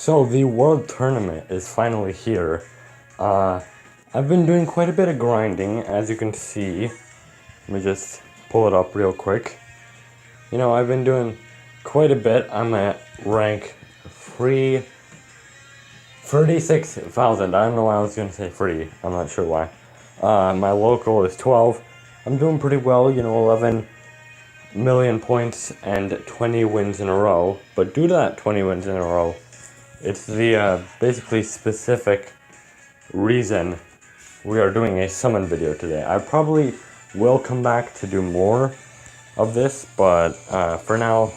So the World Tournament is finally here. Uh, I've been doing quite a bit of grinding, as you can see. Let me just pull it up real quick. You know, I've been doing quite a bit. I'm at rank 36,000. I don't know why I was going to say free. I'm not sure why. My local is 12. I'm doing pretty well, 11 million points and 20 wins in a row. But due to that 20 wins in a row, it's the basically specific reason we are doing a summon video today. I probably will come back to do more of this, but for now,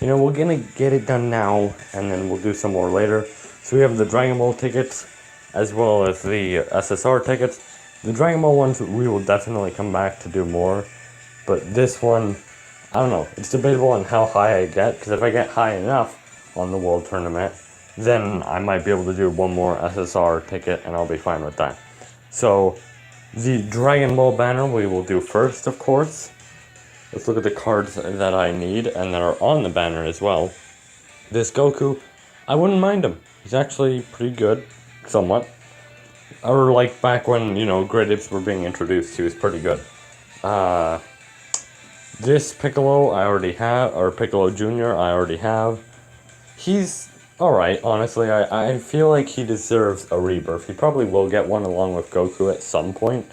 we're gonna get it done now, and then we'll do some more later. So we have the Dragon Ball tickets, as well as the SSR tickets. The Dragon Ball ones, we will definitely come back to do more, but this one, I don't know, it's debatable on how high I get, because if I get high enough on the World Tournament, then I might be able to do one more SSR ticket, and I'll be fine with that. So, the Dragon Ball banner we will do first, of course. Let's look at the cards that I need, and that are on the banner as well. This Goku, I wouldn't mind him. He's actually pretty good, somewhat. Or like back when, Great Apes were being introduced, he was pretty good. This Piccolo I already have, or Piccolo Jr. I already have. He's alright, honestly. I feel like he deserves a rebirth. He probably will get one along with Goku at some point,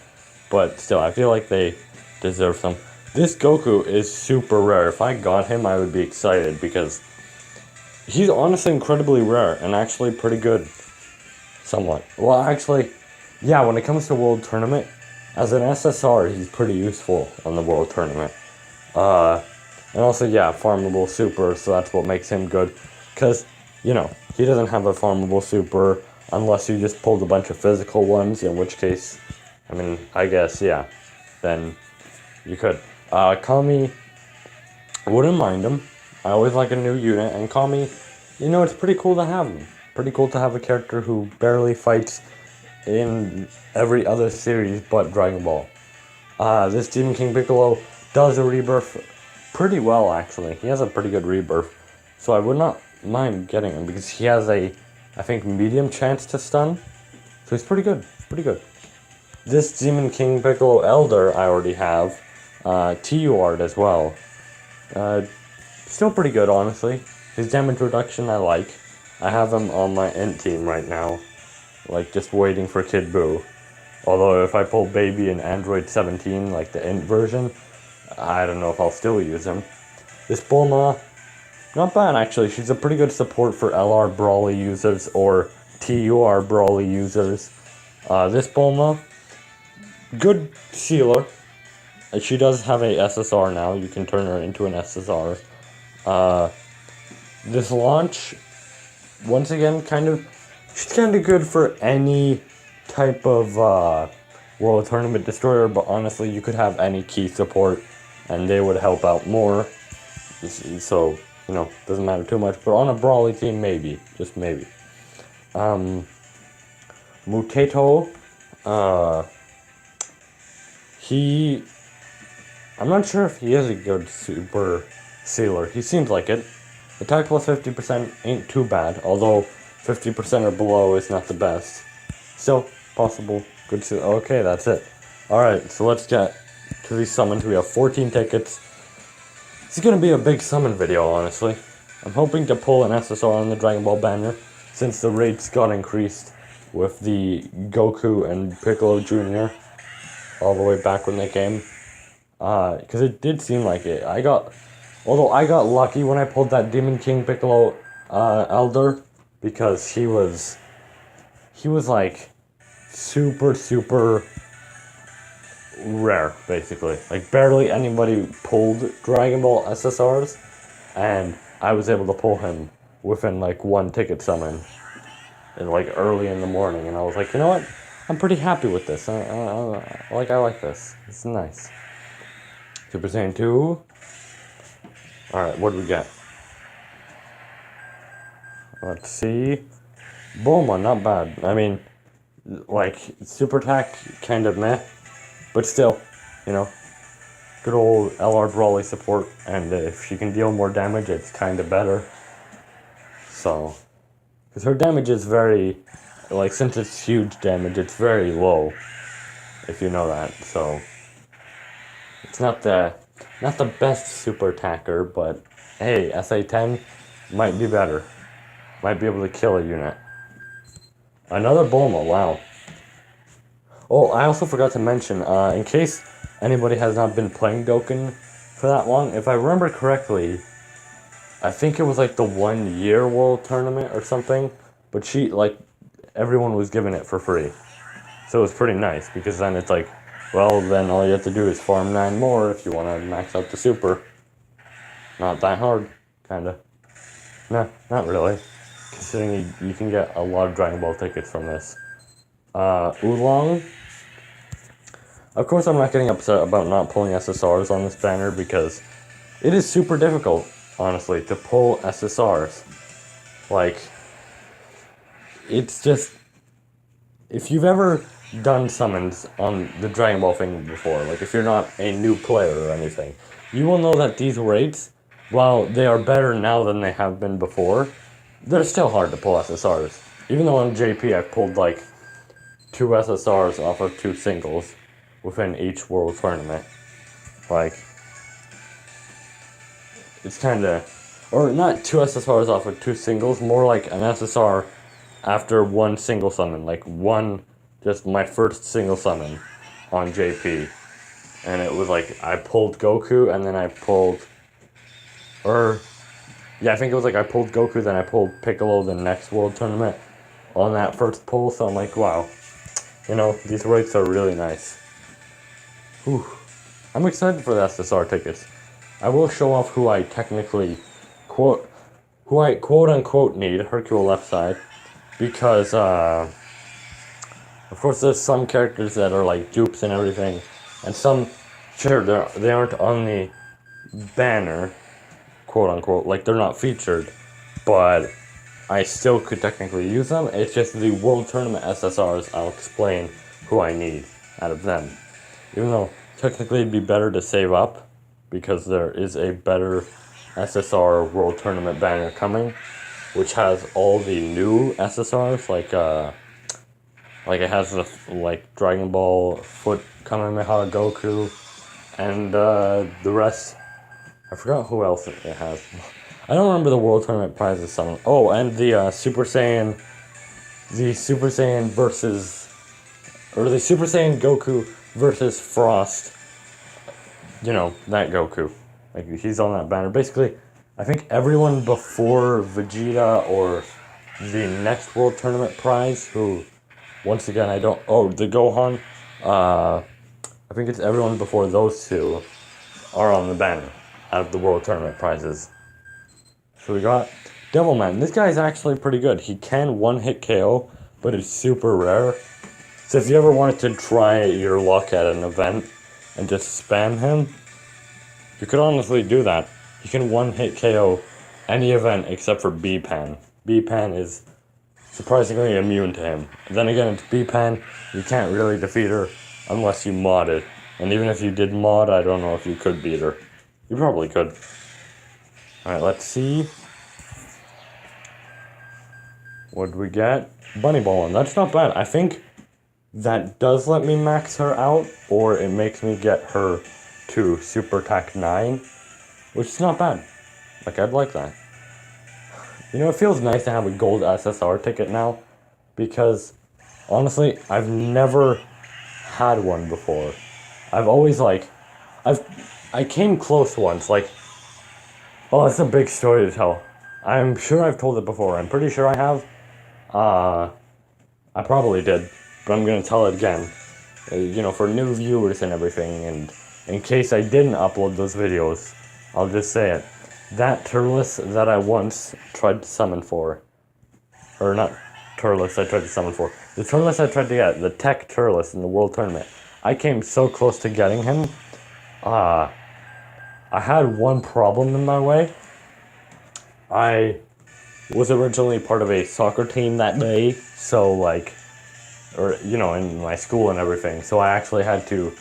but still, I feel like they deserve some. This Goku is super rare. If I got him, I would be excited, because he's honestly incredibly rare, and actually pretty good. Somewhat. Well, actually, yeah, when it comes to World Tournament, as an SSR, he's pretty useful on the World Tournament. And also, yeah, farmable super, so that's what makes him good. Because, he doesn't have a farmable super unless you just pulled a bunch of physical ones, in which case, I guess, yeah, then you could. Kami, wouldn't mind him. I always like a new unit, and Kami, it's pretty cool to have him. Pretty cool to have a character who barely fights in every other series but Dragon Ball. This Demon King Piccolo does a rebirth pretty well, actually. He has a pretty good rebirth, so I would not mind getting him, because he has a, I think, medium chance to stun, so he's pretty good, This Demon King Piccolo Elder I already have, TUR'd as well. Still pretty good, honestly. His damage reduction I like. I have him on my Int team right now, like just waiting for Kid Buu. Although if I pull Baby and Android 17, like the Int version, I don't know if I'll still use him. This Bulma, not bad actually. She's a pretty good support for LR Brawly users or TUR Brawly users. This Bulma, good sealer. She does have a SSR now. You can turn her into an SSR. This Launch, once again, she's kind of good for any type of World Tournament Destroyer, but honestly, you could have any key support, and they would help out more. So, doesn't matter too much. But on a Brawly team, maybe. Just maybe. Mutato, I'm not sure if he is a good super sealer. He seems like it. Attack plus 50% ain't too bad, although 50% or below is not the best. Still, possible. Good sealer. Okay, that's it. Alright, so let's get to these summons. We have 14 tickets. This is going to be a big summon video, honestly. I'm hoping to pull an SSR on the Dragon Ball banner, since the rates got increased with the Goku and Piccolo Jr. all the way back when they came. Because it did seem like it. Although I got lucky when I pulled that Demon King Piccolo Elder, because he was like super rare, basically. Like barely anybody pulled Dragon Ball SSRs, and I was able to pull him within like one ticket summon, and like early in the morning, and I was like, you know what? I'm pretty happy with this. I like this. It's nice. Super Saiyan 2. Alright, what do we get? Let's see. Bulma, not bad. Like, super attack, kind of meh. But still, good old LR Brawly support. And if she can deal more damage, it's kind of better. So, Because her damage is very, like, since it's huge damage, it's very low. If you know that, so it's not the best super attacker, but hey, SA10 might be better. Might be able to kill a unit. Another Bulma, wow. Oh, I also forgot to mention, in case anybody has not been playing Dokkan for that long, if I remember correctly, I think it was like the 1 year world tournament or something, but everyone was giving it for free. So it was pretty nice, because then it's like, well, then all you have to do is farm 9 more if you want to max out the super. Not that hard, kinda. Nah, not really. Considering you can get a lot of Dragon Ball tickets from this. Oolong. Of course I'm not getting upset about not pulling SSRs on this banner, because it is super difficult, honestly, to pull SSRs. Like, it's just... If you've ever done summons on the Dragon Ball thing before, like if you're not a new player or anything, you will know that these rates, while they are better now than they have been before, they're still hard to pull SSRs. Even though on JP I've pulled like 2 SSRs off of 2 singles within each world tournament. Like, it's kinda, or not 2 SSRs off of 2 singles, more like an SSR after 1 single summon, like just my first single summon on JP. And it was like, I pulled Goku, and then I pulled, I think it was like I pulled Goku, then I pulled Piccolo the next world tournament on that first pull, so I'm like, wow, these rates are really nice. Whew. I'm excited for the SSR tickets. I will show off who I technically quote unquote need, Hercule left side, because, of course, there's some characters that are like dupes and everything, and some, sure, they aren't on the banner, quote unquote, like they're not featured, but I still could technically use them. It's just the World Tournament SSRs, I'll explain who I need out of them. Even though technically it'd be better to save up, because there is a better SSR World Tournament banner coming, which has all the new SSRs, like it has the Dragon Ball Foot Kamehameha Goku, and the rest. I forgot who else it has. I don't remember the World Tournament prizes. Some. Oh, and the Super Saiyan versus, or the Super Saiyan Goku versus Frost. That Goku. Like, he's on that banner. Basically, I think everyone before Vegeta or the next World Tournament prize, who, once again, the Gohan, I think it's everyone before those two are on the banner out of the World Tournament prizes. So we got Devilman. This guy is actually pretty good. He can one-hit KO, but it's super rare. So if you ever wanted to try your luck at an event and just spam him, you could honestly do that. He can one-hit KO any event except for B-Pan. B-Pan is surprisingly immune to him. And then again, it's B-Pan. You can't really defeat her unless you mod it. And even if you did mod, I don't know if you could beat her. You probably could. Alright, let's see. What do we get? Bunny Ballin'. That's not bad. I think that does let me max her out, or it makes me get her to Super Attack 9, which is not bad. Like, I'd like that. It feels nice to have a gold SSR ticket now, because, honestly, I've never had one before. I've always, I came close once, oh, it's a big story to tell. I'm sure I've told it before. I'm pretty sure I have. I probably did, but I'm gonna tell it again. For new viewers and everything, and in case I didn't upload those videos, I'll just say it. That Turles that I once tried to summon for, or not Turles I tried to summon for, the Turles I tried to get, the Tech Turles in the World Tournament, I came so close to getting him. I had one problem in my way. I was originally part of a soccer team that day, so in my school and everything, so I actually had to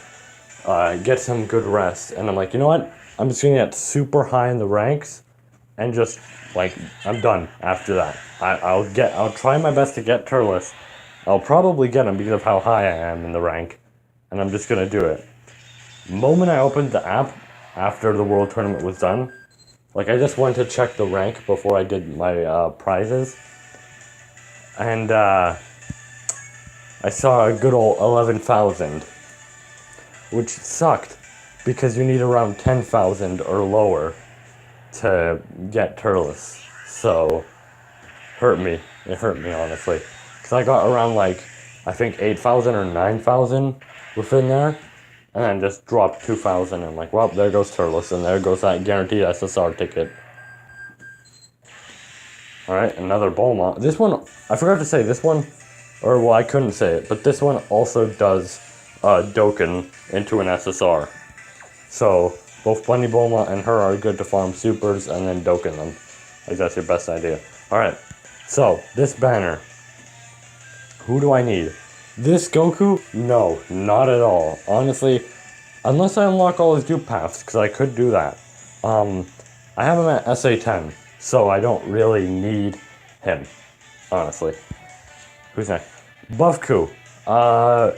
get some good rest, and I'm like, you know what, I'm just gonna get super high in the ranks, and just, like, I'm done after that. I'll try my best to get Turles. I'll probably get him because of how high I am in the rank, and I'm just gonna do it. The moment I opened the app after the World Tournament was done, like, I just went to check the rank before I did my prizes, and I saw a good old 11,000, which sucked because you need around 10,000 or lower to get Turles. So, it hurt me honestly. Because I got around, like, I think 8,000 or 9,000 within there, and then just dropped 2,000, and I'm like, well, there goes Turles, and there goes that guaranteed SSR ticket. Alright, another Bulma. This one, I forgot to say, this one, or well, I couldn't say it, but this one also does Dokkan into an SSR. So, both Bunny Bulma and her are good to farm supers and then Dokkan them. Like, that's your best idea. Alright, so, this banner. Who do I need? This Goku? No, not at all. Honestly, unless I unlock all his dupe paths, because I could do that. I have him at SA10, so I don't really need him, honestly. Who's next? Buffku.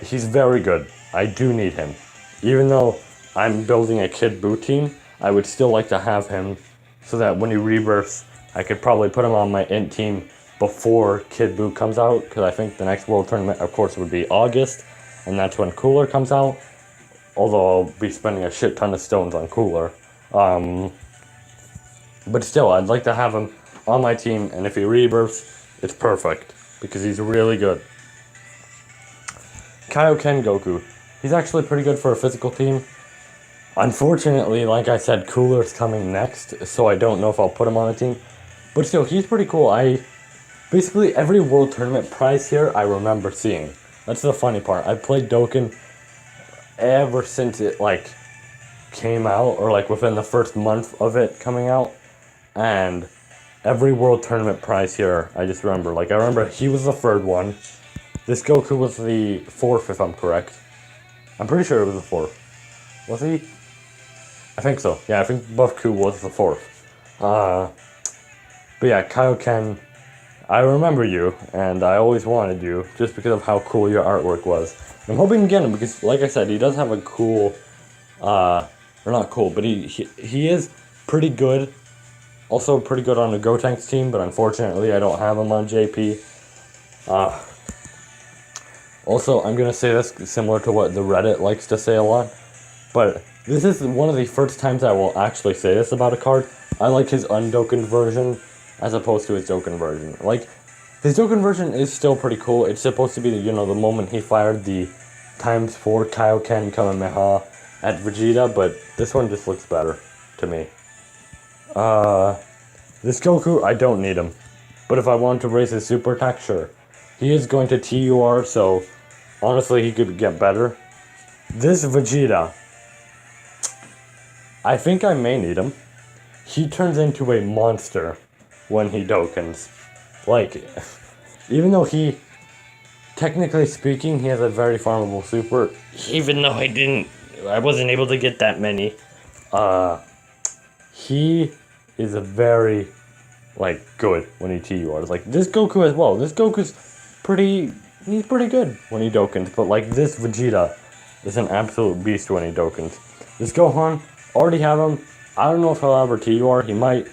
He's very good. I do need him. Even though I'm building a Kid Buu team, I would still like to have him so that when he rebirths, I could probably put him on my int team before Kid Buu comes out, because I think the next World Tournament, of course, would be August, and that's when Cooler comes out, although I'll be spending a shit ton of stones on Cooler. But still, I'd like to have him on my team, and if he rebirths, it's perfect, because he's really good. Kaioken Goku. He's actually pretty good for a physical team. Unfortunately, like I said, Cooler's coming next, so I don't know if I'll put him on a team. But still, he's pretty cool. Basically, every World Tournament prize here, I remember seeing. That's the funny part. I played Dokkan ever since it, like, came out, or, like, within the first month of it coming out. And every World Tournament prize here, I just remember. Like, I remember he was the third one. This Goku was the fourth, if I'm correct. I'm pretty sure it was the fourth. Was he? I think so. Yeah, I think Buffku was the fourth. But yeah, Kaioken, I remember you, and I always wanted you, just because of how cool your artwork was. I'm hoping to get him, because, like I said, he does have a cool, or not cool, but he is pretty good. Also pretty good on the Gotenks team, but unfortunately I don't have him on JP. Also, I'm going to say this similar to what the Reddit likes to say a lot, but this is one of the first times I will actually say this about a card. I like his undokened version as opposed to his Dokkan version. Like, his Dokkan version is still pretty cool. It's supposed to be, the moment he fired the ×4 Kaioken Kamehameha at Vegeta, but this one just looks better to me. This Goku, I don't need him. But if I want to raise his super attack, sure. He is going to TUR, so honestly, he could get better. This Vegeta, I think I may need him. He turns into a monster when he Dokkans. Like, even though technically speaking, he has a very farmable super, even though I wasn't able to get that many, he is a very, like, good when he TURs. Like, this Goku as well. This Goku's he's pretty good when he Dokkans, but, like, this Vegeta is an absolute beast when he Dokkans. This Gohan, already have him. I don't know if he'll ever TUR. He might.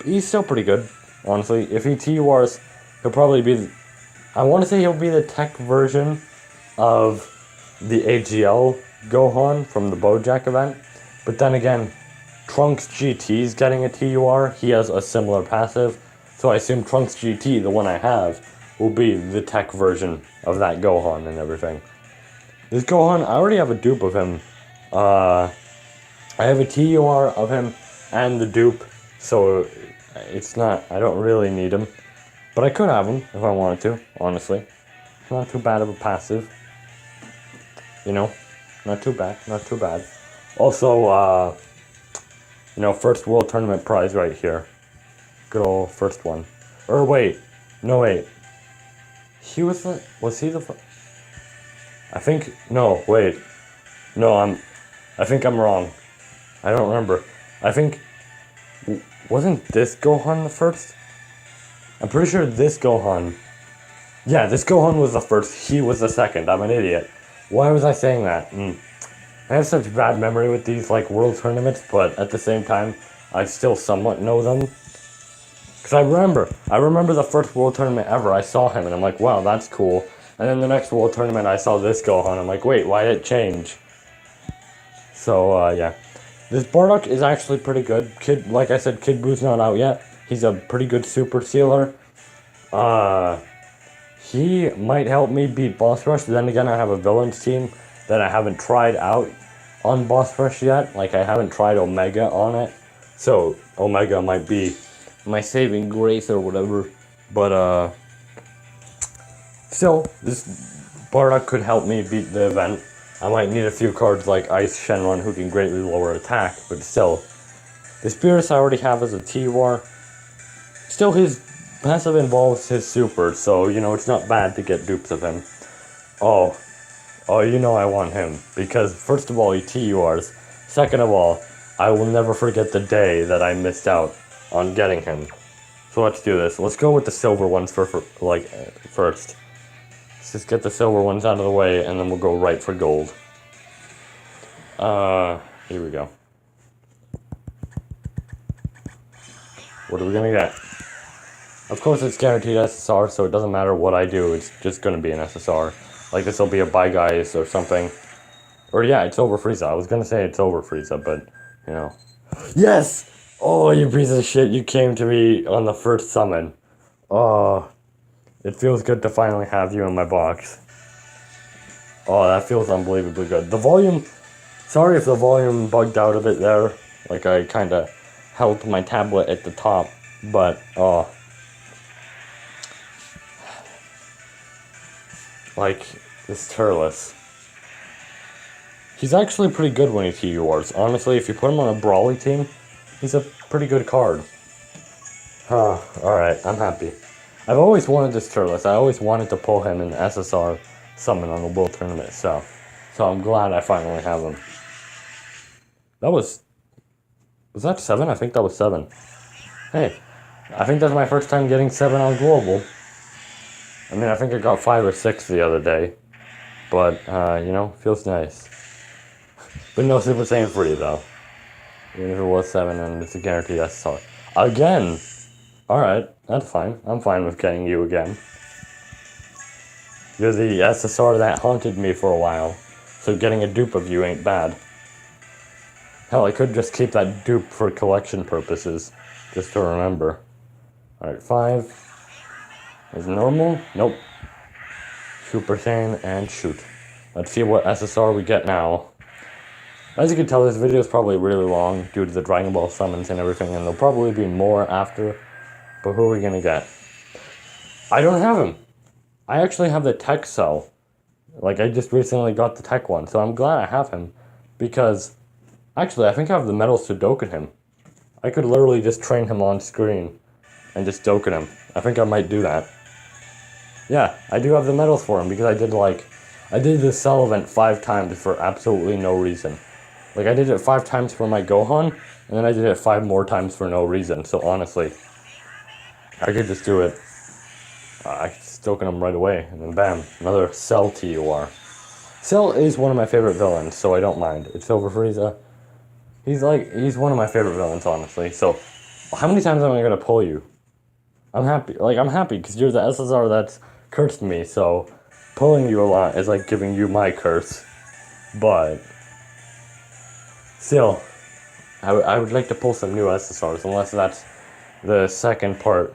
He's still pretty good, honestly. If he TURs, he'll probably be, I want to say he'll be the tech version of the AGL Gohan from the Bojack event. But then again, Trunks GT's getting a TUR. He has a similar passive. So I assume Trunks GT, the one I have, will be the tech version of that Gohan and everything. This Gohan, I already have a dupe of him. I have a TUR of him and the dupe, so it's not, I don't really need him. But I could have him if I wanted to, honestly. Not too bad of a passive. Not too bad, not too bad. Also, first World Tournament prize right here. Good old first one. Or wait, no wait. Was he the first? I think, no, wait. No, I think I'm wrong. I don't remember. I think Wasn't this Gohan the first? I'm pretty sure this Gohan... Yeah, this Gohan was the first. He was the second. I'm an idiot. Why was I saying that? I have such bad memory with these, like, world tournaments, but at the same time, I still somewhat know them. Because I remember the first world tournament ever, I saw him, and I'm like, wow, that's cool. And then the next world tournament, I saw this Gohan, I'm like, wait, why did it change? So, yeah. This Bardock is actually pretty good. Like I said, Kid Buu's not out yet. He's a pretty good super sealer. He might help me beat Boss Rush. Then again, I have a villains team that I haven't tried out on Boss Rush yet. Like, I haven't tried Omega on it. So, Omega might be my saving grace or whatever. But, still, this Bardock could help me beat the event. I might need a few cards like Ice Shenron who can greatly lower attack, but still. This Beerus I already have as a T-War. Still, his passive involves his super, so, you know, it's not bad to get dupes of him. Oh, you know I want him, because first of all, he TURs. Second of all, I will never forget the day that I missed out on getting him. So let's do this. Let's go with the silver ones first. Let's just get the silver ones out of the way, and then we'll go right for gold. Here we go. What are we gonna get? Of course it's guaranteed SSR, so it doesn't matter what I do, it's just gonna be an SSR. Like, this will be a Bye Guys or something. Or yeah, it's over Frieza. I was gonna say it's over Frieza, but, you know. Yes! Oh, you piece of shit, you came to me on the first summon. Oh, it feels good to finally have you in my box. Oh, that feels unbelievably good. The volume, sorry if the volume bugged out a bit there. Like, I kinda held my tablet at the top, but, oh. Like, this Turles. He's actually pretty good when he TURs. Honestly, if you put him on a Brawly team, he's a pretty good card. Alright, I'm happy. I've always wanted this Turles. I always wanted to pull him in the SSR summon on the World Tournament itself. So I'm glad I finally have him. That was that 7? I think that was 7. Hey, I think that's my first time getting 7 on Global. I mean, I think I got 5 or 6 the other day. But, you know, feels nice. But no Super Saiyan 3, though. Even if it was 7 and it's a guaranteed SSR. Again! Alright, that's fine. I'm fine with getting you again. You're the SSR that haunted me for a while. So getting a dupe of you ain't bad. Hell, I could just keep that dupe for collection purposes. Just to remember. Alright, 5. Is normal? Nope. Super Saiyan and shoot. Let's see what SSR we get now. As you can tell, this video is probably really long due to the Dragon Ball summons and everything, and there'll probably be more after. But who are we gonna get? I don't have him. I actually have the tech cell. Like, I just recently got the tech one, so I'm glad I have him. Because, actually, I think I have the medals to Dokkan him. I could literally just train him on screen and just Dokkan him. I think I might do that. Yeah, I do have the medals for him because I did the cell event 5 times for absolutely no reason. Like, I did it 5 times for my Gohan, and then I did it 5 more times for no reason. So honestly, I could just do it. I could just Dokkan him right away, and then bam, another Cell TUR. Cell is one of my favorite villains, so I don't mind. It's over Frieza. He's one of my favorite villains, honestly. So, how many times am I gonna pull you? I'm happy. Like, I'm happy because you're the SSR that's cursed me, so pulling you a lot is like giving you my curse. But still, I would like to pull some new SSRs, unless that's the second part.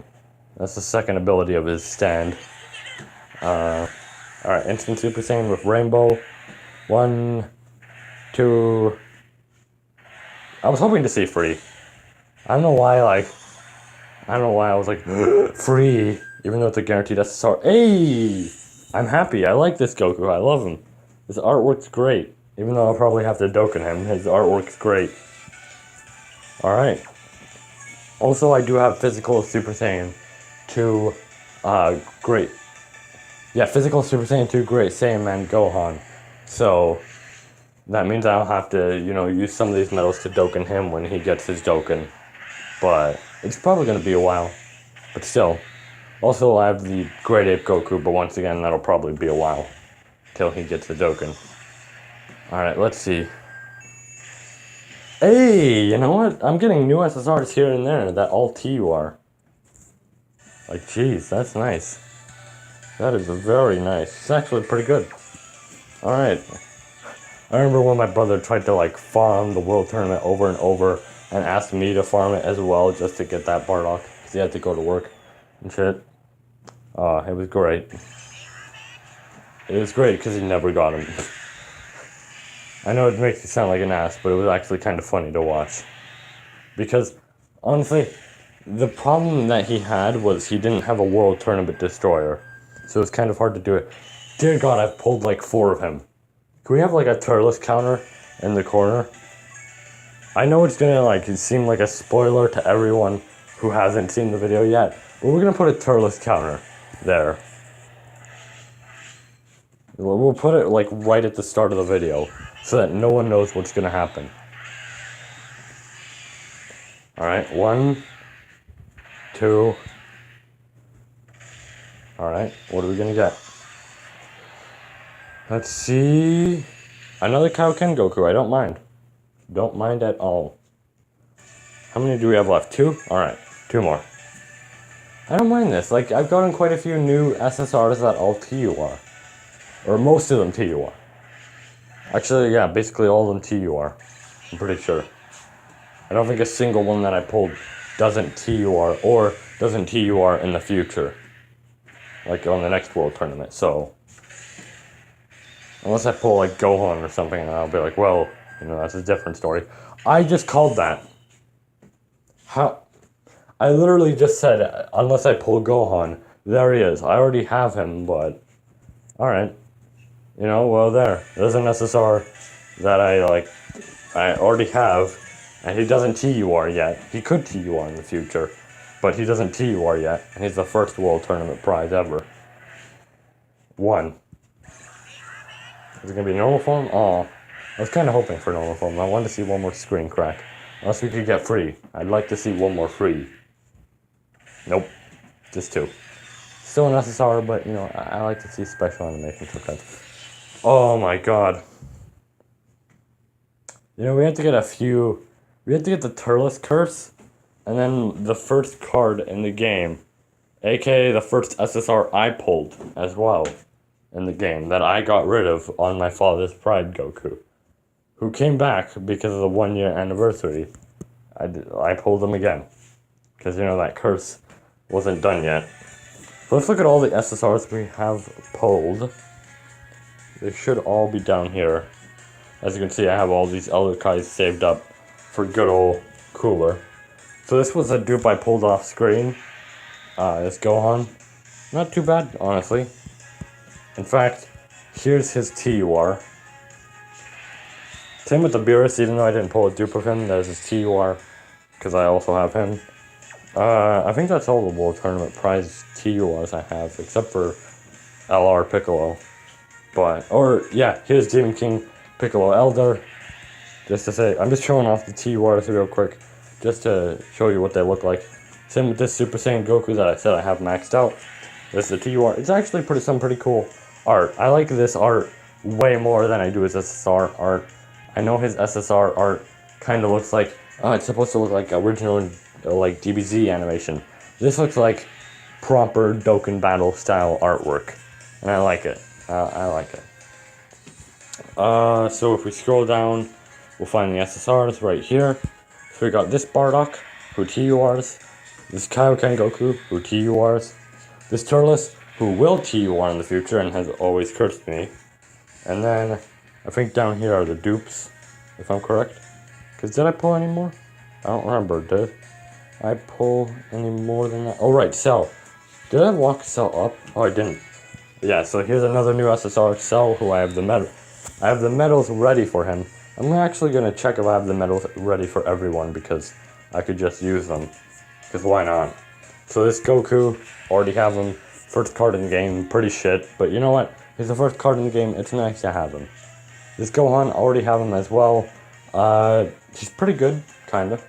That's the second ability of his stand. Alright, instant Super Saiyan with Rainbow. 1, 2. I was hoping to see free. I don't know why I was like, free, even though it's a guaranteed SSR. Hey! I'm happy. I like this Goku. I love him. His artwork's great. Even though I'll probably have to Dokkan him, his artwork's great. Alright. Also, I do have physical Super Saiyan 2, great. Yeah, physical Super Saiyan 2 Great Saiyaman Gohan. So, that means I'll have to, you know, use some of these medals to Dokkan him when he gets his Dokkan. but it's probably going to be a while. But still. Also, I have the Great Ape Goku, but once again, that'll probably be a while till he gets the Dokkan. Alright, let's see. Hey, you know what? I'm getting new SSRs here and there that all TUR. Like, jeez, that's nice. That is very nice. It's actually pretty good. Alright. I remember when my brother tried to, like, farm the World Tournament over and over and asked me to farm it as well just to get that Bardock because he had to go to work and shit. It was great. It was great because he never got him. I know it makes you sound like an ass, but it was actually kind of funny to watch. Because, honestly, the problem that he had was he didn't have a World Tournament Destroyer. So it's kind of hard to do it. Dear God, I've pulled like 4 of him. Can we have like a Turles counter in the corner? I know it's gonna like seem like a spoiler to everyone who hasn't seen the video yet, but we're gonna put a Turles counter there. We'll put it like right at the start of the video so that no one knows what's gonna happen. Alright, 1, 2. Alright, what are we gonna get? Let's see. Another Kaioken Goku, I don't mind. Don't mind at all. How many do we have left? 2? Alright, 2 more. I don't mind this. Like, I've gotten quite a few new SSRs that all TUR. Or most of them TUR. Actually, yeah, basically all of them TUR. I'm pretty sure. I don't think a single one that I pulled doesn't TUR or doesn't TUR in the future. Like on the next World Tournament, so. Unless I pull like Gohan or something and I'll be like, well, you know, that's a different story. I just called that. How? I literally just said, unless I pull Gohan, there he is. I already have him, but. Alright. You know, well, there's an SSR that I already have, and he doesn't TUR yet. He could TUR in the future, but he doesn't TUR yet, and he's the first World Tournament prize ever. 1. Is it gonna be normal form? Oh, I was kind of hoping for normal form. I wanted to see one more screen crack. Unless we could get free. I'd like to see one more free. Nope, just 2. Still an SSR, but you know, I like to see special animation sometimes. Oh my God. You know, we had to get the Turles Curse, and then the first card in the game, aka the first SSR I pulled as well in the game that I got rid of on my father's Pride Goku, who came back because of the 1-year anniversary. I pulled him again, because you know that curse wasn't done yet. So let's look at all the SSRs we have pulled. They should all be down here. As you can see, I have all these Elder Kais saved up for good old Cooler. So this was a dupe I pulled off screen. This Gohan. Not too bad, honestly. In fact, here's his TUR. Same with the Beerus, even though I didn't pull a dupe of him, there's his TUR, because I also have him. I think that's all the World Tournament prize TURs I have, except for LR Piccolo. Yeah, here's Demon King Piccolo Elder. Just to say, I'm just showing off the TURs real quick, just to show you what they look like. Same with this Super Saiyan Goku that I said I have maxed out. This is the TUR. It's actually some pretty cool art. I like this art way more than I do his SSR art. I know his SSR art kind of looks like, it's supposed to look like original, like DBZ animation. This looks like proper Dokkan Battle style artwork, and I like it. I like it. So if we scroll down, we'll find the SSRs right here. So we got this Bardock, who TURs, this Kaioken Goku, who TURs, this Turles, who will TUR in the future and has always cursed me. And then, I think down here are the dupes, if I'm correct. Because did I pull any more? I don't remember, did I pull any more than that? Oh right, Cell. Did I lock Cell up? Oh, I didn't. Yeah, so here's another new SSR, Cell, who I have the medal. I have the medals ready for him. I'm actually going to check if I have the medals ready for everyone, because I could just use them. Because why not? So this Goku, already have him. First card in the game, pretty shit. But you know what? He's the first card in the game, it's nice to have him. This Gohan, already have him as well. He's pretty good, kinda.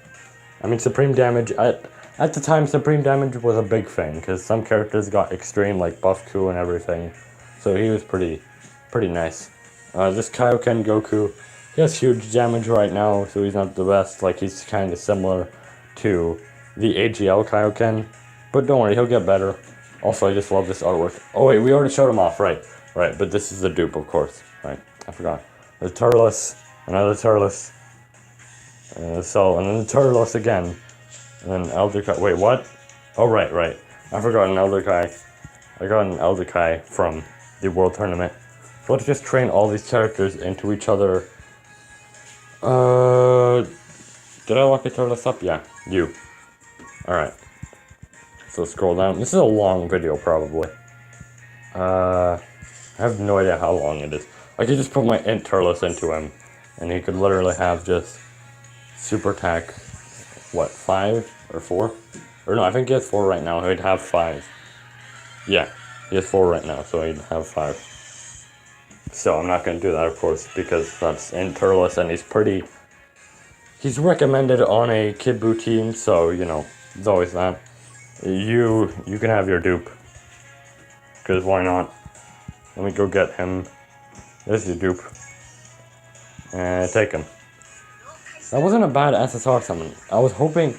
I mean, Supreme Damage, at the time, Supreme Damage was a big thing, because some characters got extreme, like Buffku and everything. So he was pretty nice. This Kaioken Goku, he has huge damage right now, so he's not the best. Like, he's kind of similar to the AGL Kaioken. But don't worry, he'll get better. Also, I just love this artwork. Oh wait, we already showed him off, right. Right, but this is the dupe, of course. Right, I forgot. The Turles, another Turles. So, and then the Turles again. And then Elder Kai. Wait, what? Oh, right. I forgot an Elder Kai. I got an Elder Kai from the World Tournament. So let's just train all these characters into each other. Did I lock the Turles up? Yeah, you. Alright. So scroll down. This is a long video, probably. I have no idea how long it is. I could just put my Int Turles into him, and he could literally have just super attack, what, 5 or 4? Or no, I think he has 4 right now. He'd have 5. Yeah, he has 4 right now, so he'd have 5. So I'm not going to do that, of course, because that's Int Turles, and he's recommended on a Kid Buu team, so, you know, it's always that. You can have your dupe, because why not? Let me go get him. There's your dupe. And take him. That wasn't a bad SSR summon. I was hoping,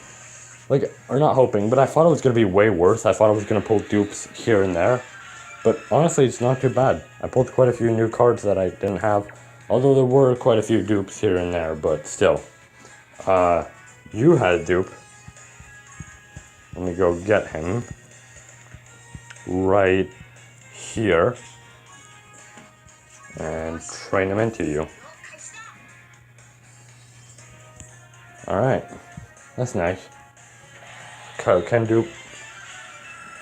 or not hoping, but I thought it was going to be way worse. I thought I was going to pull dupes here and there. But honestly, it's not too bad. I pulled quite a few new cards that I didn't have. Although there were quite a few dupes here and there, but still. You had a dupe. Let me go get him. Right here. And train him into you. Alright. That's nice. Kaioken dupe.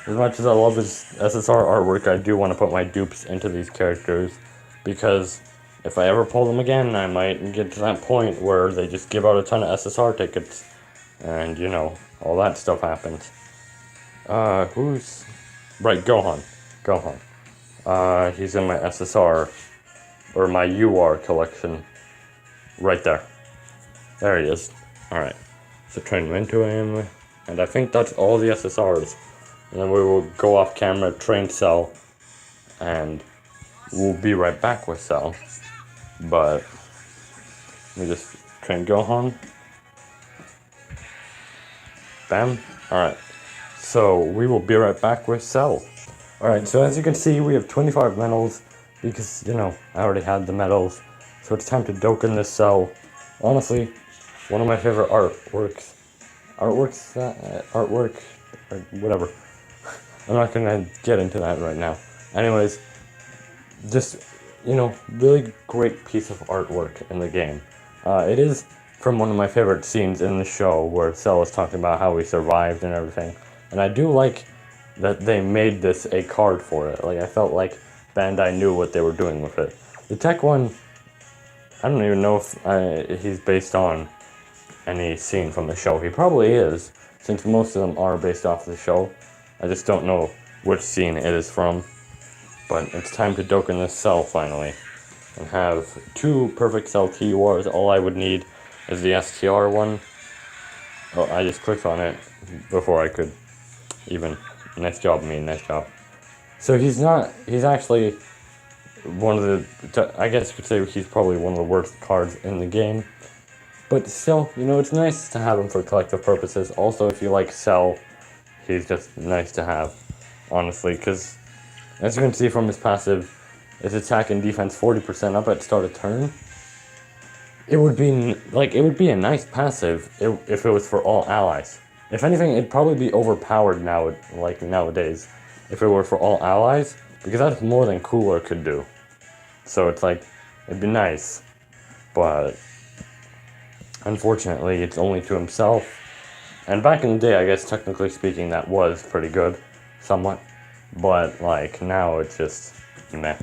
As much as I love his SSR artwork, I do want to put my dupes into these characters. Because if I ever pull them again, I might get to that point where they just give out a ton of SSR tickets. And, you know, all that stuff happens. Who's... Right, Gohan. He's in my SSR, or my UR collection. Right there. There he is. Alright. So train him into him. And I think that's all the SSRs. And then we will go off camera, train Cell. And we'll be right back with Cell. But let me just train Gohan. Bam. Alright. So we will be right back with Cell. Alright, so as you can see, we have 25 medals. Because, you know, I already had the medals. So it's time to Dokkan this Cell. Honestly, one of my favorite artwork, or whatever. I'm not gonna get into that right now. Anyways, just, you know, really great piece of artwork in the game. It is from one of my favorite scenes in the show where Cell is talking about how he survived and everything. And I do like that they made this a card for it. Like, I felt like Bandai knew what they were doing with it. The tech one, I don't even know if he's based on any scene from the show. He probably is, since most of them are based off the show. I just don't know which scene it is from. But it's time to Dokkan this Cell finally. And have 2 perfect Cell TURs. All I would need is the STR one. Oh, I just clicked on it before I could even. Nice job, nice job. So he's actually one of the, I guess you could say he's probably one of the worst cards in the game. But still, you know, it's nice to have him for collective purposes. Also, if you like Cell, he's just nice to have, honestly, because as you can see from his passive, his attack and defense 40% up at start of turn. It would be a nice passive if it was for all allies. If anything, it'd probably be overpowered now, like nowadays, if it were for all allies, because that's more than Cooler could do. So it's like, it'd be nice, but unfortunately, it's only to himself. And back in the day, I guess technically speaking, that was pretty good, somewhat. But like now, it's just meh.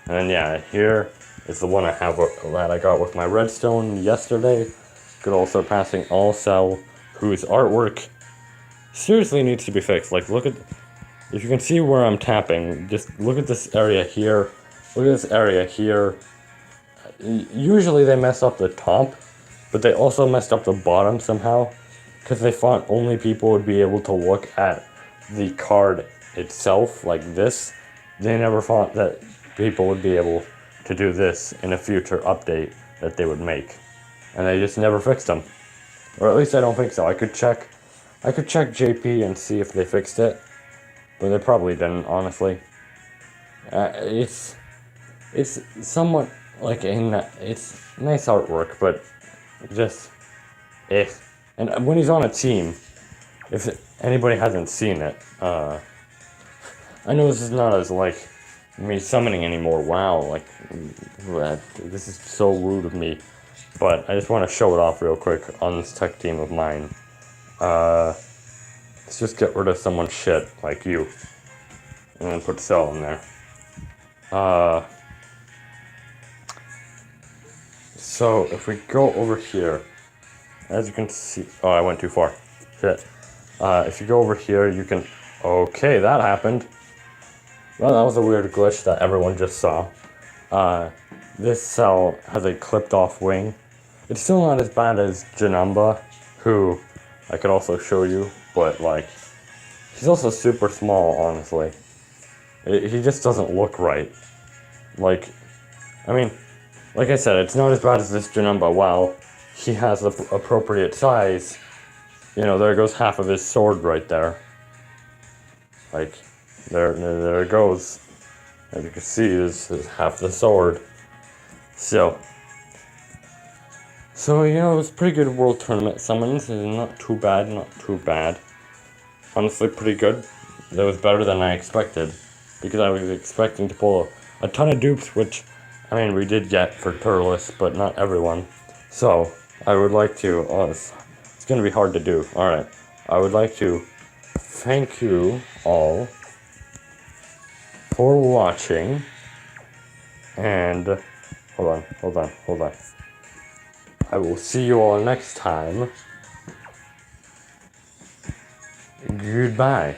And then yeah, here is the one I have that I got with my redstone yesterday. Good old surpassing all Cell, whose artwork seriously needs to be fixed. Like, look at, if you can see where I'm tapping, just look at this area here. Look at this area here. Usually they mess up the top, but they also messed up the bottom somehow. because they thought only people would be able to look at the card itself like this. They never thought that people would be able to do this in a future update that they would make. And they just never fixed them. Or at least I don't think so. I could check JP and see if they fixed it. But they probably didn't, honestly. It's somewhat like it's nice artwork, but just and when he's on a team, if anybody hasn't seen it, I know this is not as like me summoning anymore. Wow, like this is so rude of me, but I just want to show it off real quick on this tech team of mine. Let's just get rid of someone's shit like you, and then put Cell in there. So if we go over here, as you can see, oh, I went too far. Shit. If you go over here, you can, okay, that happened. Well, that was a weird glitch that everyone just saw. This Cell has a clipped off wing. It's still not as bad as Janamba, who I could also show you, but like, he's also super small, honestly. He just doesn't look right. Like, I mean, like I said, it's not as bad as this Janamba. Wow, he has the appropriate size. You know, there goes half of his sword right there. Like, there it goes. As you can see, is half the sword. So, you know, it was pretty good World Tournament summons. Not too bad, not too bad. Honestly, pretty good. That was better than I expected. Because I was expecting to pull a ton of dupes, which, I mean, we did get for Turles, but not everyone. So, I would like to, it's going to be hard to do. Alright, I would like to thank you all for watching. And, hold on. I will see you all next time. Goodbye.